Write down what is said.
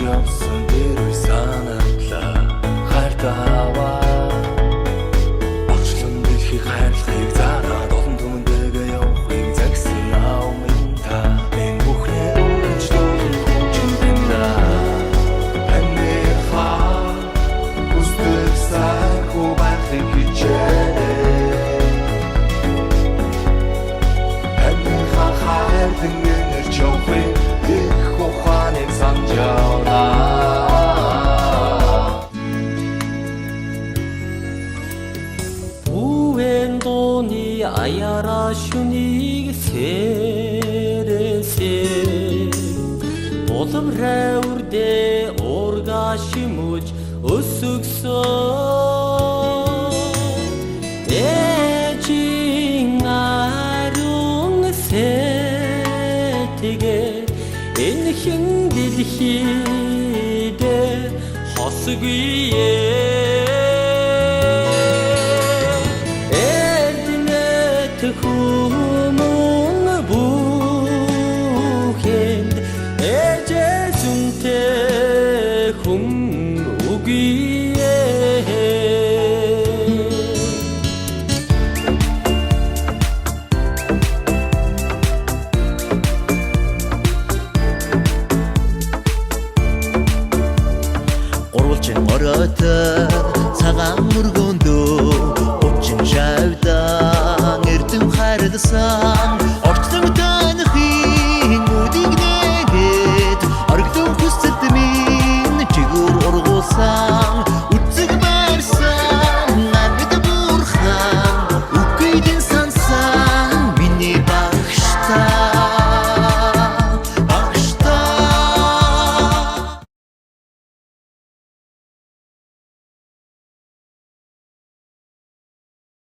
явсан тэр үе санагдлаа хартава Орчлон дэлхийг хайрлахыг зараад олон түмэнтэйгээ явахыг загсан аумын та энэ бүхнээ өөрөж дуулан хүчин таньда Анныха хүсдэг сайхуу байхыг хичээнэ Анныха хайрдан гэнэрч явахыг их ухааныг санджаана Уэн도니 аяра шүнийг сэрээсээ Боловраа үрдээ уурга шимүж өсөгсөн Ээжийн аруун сэтгээд энэ хин дэлхийдээ хосгүй Хүмүн бүхэнд эжэсүнтэй хүм үгүйээ Гурвалжин оройтой цагаан мөргөндөө өвчин шавьдан эрдэм хайрласан орчлон танихын үдийг нэгэд оргидон хүсэлт минь чигүр ургуулсан